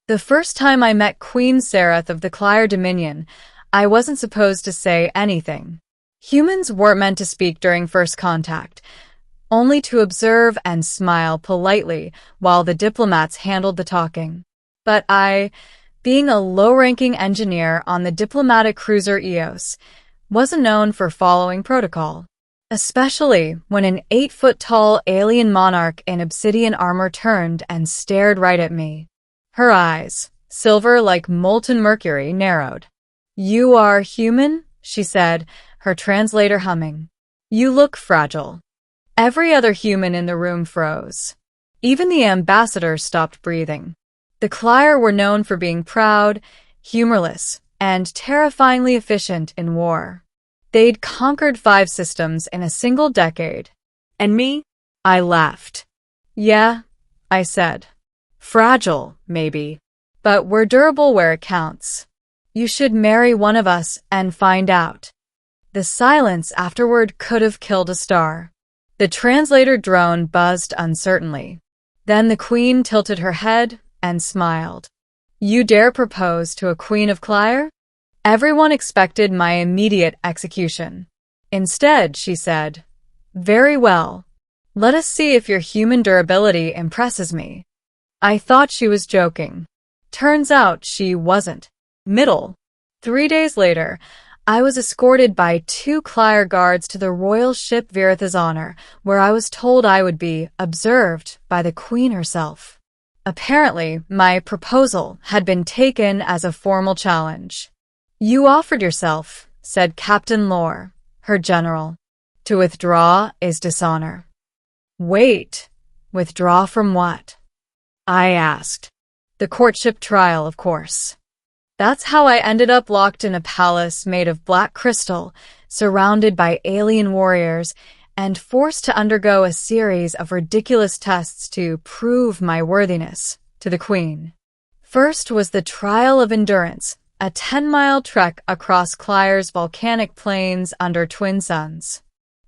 The first time I met Queen Sereth of the Clire Dominion, I wasn't supposed to say anything. Humans weren't meant to speak during first contact, only to observe and smile politely while the diplomats handled the talking. But I, being a low-ranking engineer on the diplomatic cruiser Eos, wasn't known for following protocol. Especially when an 8-foot-tall alien monarch in obsidian armor turned and stared right at me. Her eyes, silver like molten mercury, narrowed. "You are human?" she said, her translator humming. "You look fragile." Every other human in the room froze. Even the ambassador stopped breathing. The Clire were known for being proud, humorless, and terrifyingly efficient in war. They'd conquered 5 systems in a single decade. And me? I laughed. "Yeah," I said. "Fragile, maybe. But we're durable where it counts. You should marry one of us and find out." The silence afterward could have killed a star. The translator drone buzzed uncertainly. Then the queen tilted her head and smiled. "You dare propose to a queen of Clire?" Everyone expected my immediate execution. Instead, she said, "Very well. Let us see if your human durability impresses me." I thought she was joking. Turns out she wasn't. Middle. 3 days later, I was escorted by 2 Clire guards to the royal ship Viritha's Honor, where I was told I would be observed by the queen herself. Apparently, my proposal had been taken as a formal challenge. "You offered yourself," said Captain Lore, her general. "To withdraw is dishonor." "Wait, withdraw from what?" I asked. "The courtship trial, of course." That's how I ended up locked in a palace made of black crystal, surrounded by alien warriors, and forced to undergo a series of ridiculous tests to prove my worthiness to the queen. First was the trial of endurance, a 10-mile trek across Clire's volcanic plains under twin suns.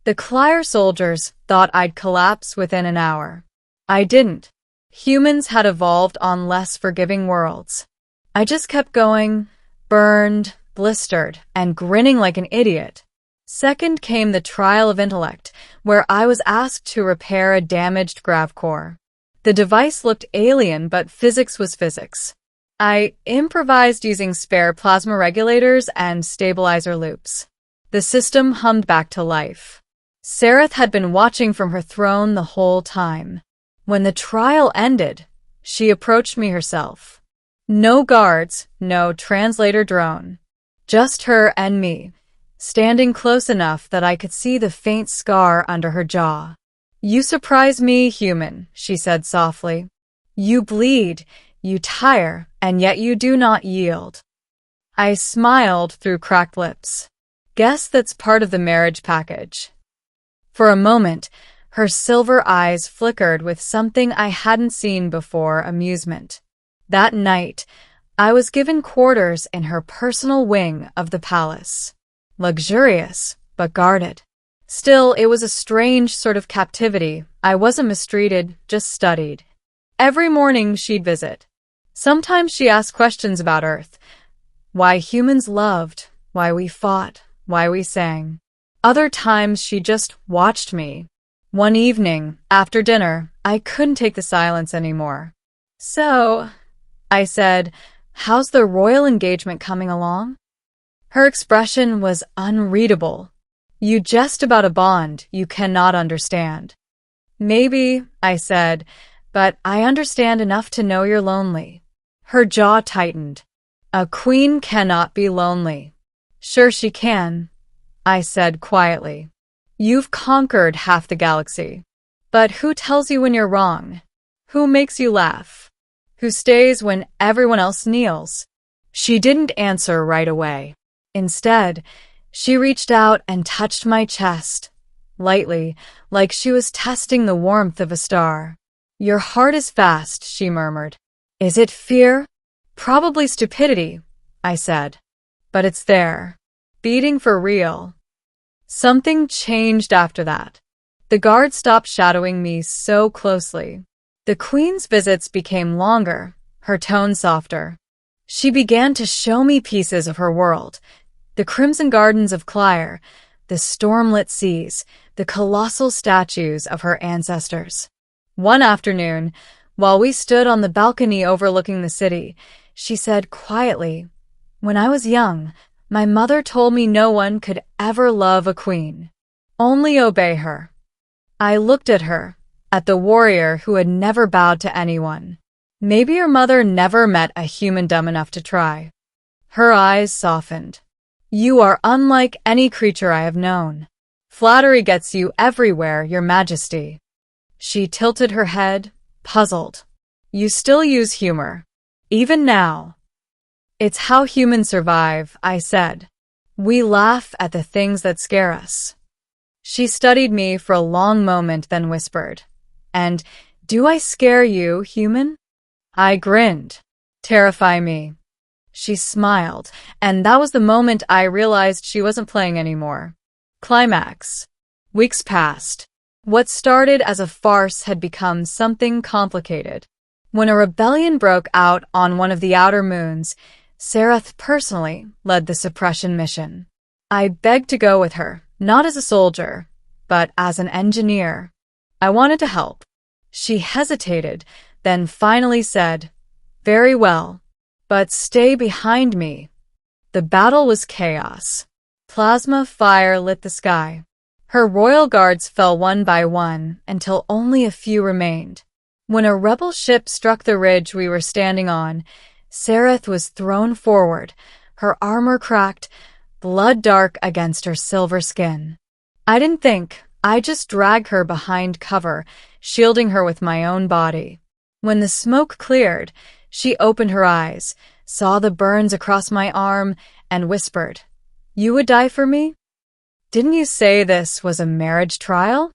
The Clire soldiers thought I'd collapse within an hour. I didn't. Humans had evolved on less forgiving worlds. I just kept going, burned, blistered, and grinning like an idiot. Second came the trial of intellect, where I was asked to repair a damaged grav core. The device looked alien, but physics was physics. I improvised using spare plasma regulators and stabilizer loops. The system hummed back to life. Sereth had been watching from her throne the whole time. When the trial ended, she approached me herself. No guards, no translator drone. Just her and me, standing close enough that I could see the faint scar under her jaw. "You surprise me, human," she said softly. "You bleed, you tire, and yet you do not yield." I smiled through cracked lips. Guess that's part of the marriage package. For a moment, her silver eyes flickered with something I hadn't seen before: amusement. That night, I was given quarters in her personal wing of the palace. Luxurious, but guarded. Still, it was a strange sort of captivity. I wasn't mistreated, just studied. Every morning she'd visit. Sometimes she asked questions about Earth. Why humans loved, why we fought, why we sang. Other times she just watched me. One evening, after dinner, I couldn't take the silence anymore. "So," I said, "how's the royal engagement coming along?" Her expression was unreadable. "You jest about a bond you cannot understand." "Maybe," I said, "but I understand enough to know you're lonely." Her jaw tightened. "A queen cannot be lonely." "Sure she can," I said quietly. "You've conquered half the galaxy. But who tells you when you're wrong? Who makes you laugh? Who stays when everyone else kneels?" She didn't answer right away. Instead, she reached out and touched my chest, lightly, like she was testing the warmth of a star. "Your heart is fast," she murmured. "Is it fear?" "Probably stupidity," I said. "But it's there, beating for real." Something changed after that. The guard stopped shadowing me so closely. The queen's visits became longer, her tone softer. She began to show me pieces of her world, the crimson gardens of Clyre, the stormlit seas, the colossal statues of her ancestors. One afternoon, while we stood on the balcony overlooking the city, she said quietly, "When I was young, my mother told me no one could ever love a queen. Only obey her." I looked at her, at the warrior who had never bowed to anyone. Maybe your mother never met a human dumb enough to try. Her eyes softened. "You are unlike any creature I have known. Flattery gets you everywhere, Your Majesty." She tilted her head, puzzled. "You still use humor, even now." "It's how humans survive," I said. "We laugh at the things that scare us." She studied me for a long moment, then whispered, "And do I scare you, human?" I grinned. "Terrify me." She smiled, and that was the moment I realized she wasn't playing anymore. Climax. Weeks passed. What started as a farce had become something complicated. When a rebellion broke out on one of the outer moons, Sereth personally led the suppression mission. I begged to go with her, not as a soldier, but as an engineer. I wanted to help. She hesitated, then finally said, "Very well, but stay behind me." The battle was chaos. Plasma fire lit the sky. Her royal guards fell one by one until only a few remained. When a rebel ship struck the ridge we were standing on, Sereth was thrown forward, her armor cracked, blood dark against her silver skin. I didn't think. I just dragged her behind cover, shielding her with my own body. When the smoke cleared, she opened her eyes, saw the burns across my arm, and whispered, "You would die for me? Didn't you say this was a marriage trial?"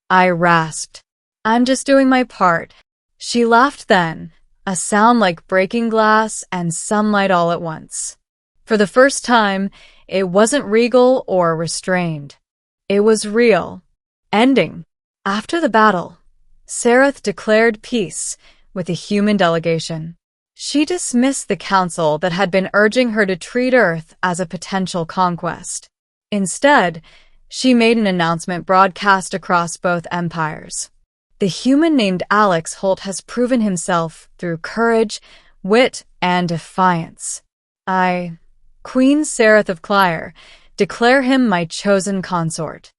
I rasped, "I'm just doing my part." She laughed then, a sound like breaking glass and sunlight all at once. For the first time, it wasn't regal or restrained. It was real. Ending. After the battle, Sereth declared peace with a human delegation. She dismissed the council that had been urging her to treat Earth as a potential conquest. Instead, she made an announcement broadcast across both empires. The human named Alex Holt has proven himself through courage, wit, and defiance. I, Queen Sereth of Clyre, declare him my chosen consort.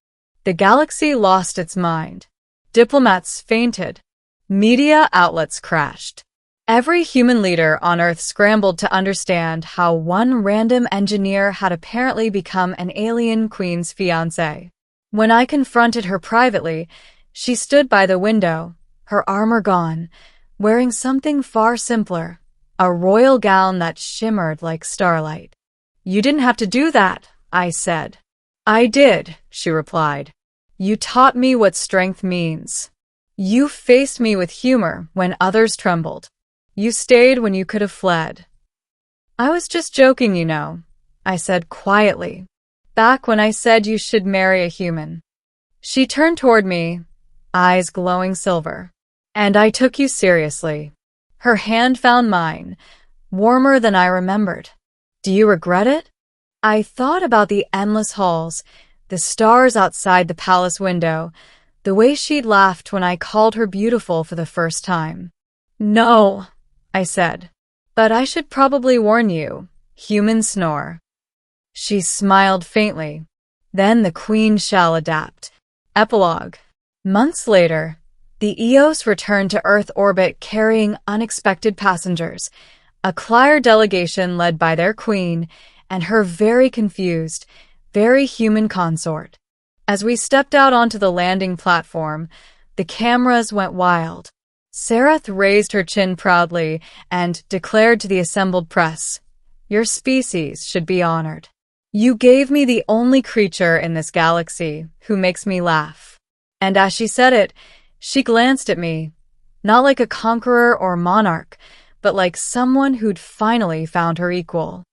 The galaxy lost its mind. Diplomats fainted. Media outlets crashed. Every human leader on Earth scrambled to understand how one random engineer had apparently become an alien queen's fiancé. When I confronted her privately, she stood by the window, her armor gone, wearing something far simpler, a royal gown that shimmered like starlight. "You didn't have to do that," I said. "I did," she replied. "You taught me what strength means. You faced me with humor when others trembled. You stayed when you could have fled." "I was just joking, you know," I said quietly. "Back when I said you should marry a human." She turned toward me, eyes glowing silver. "And I took you seriously." Her hand found mine, warmer than I remembered. "Do you regret it?" I thought about the endless halls, the stars outside the palace window, the way she'd laughed when I called her beautiful for the first time. "No," I said, "but I should probably warn you, humans snore." She smiled faintly. "Then the queen shall adapt." Epilogue. Months later, the Eos returned to Earth orbit carrying unexpected passengers, a Clyre delegation led by their queen and her very confused, very human consort. As we stepped out onto the landing platform, the cameras went wild. Sereth raised her chin proudly and declared to the assembled press, "Your species should be honored. You gave me the only creature in this galaxy who makes me laugh." And as she said it, she glanced at me, not like a conqueror or monarch, but like someone who'd finally found her equal.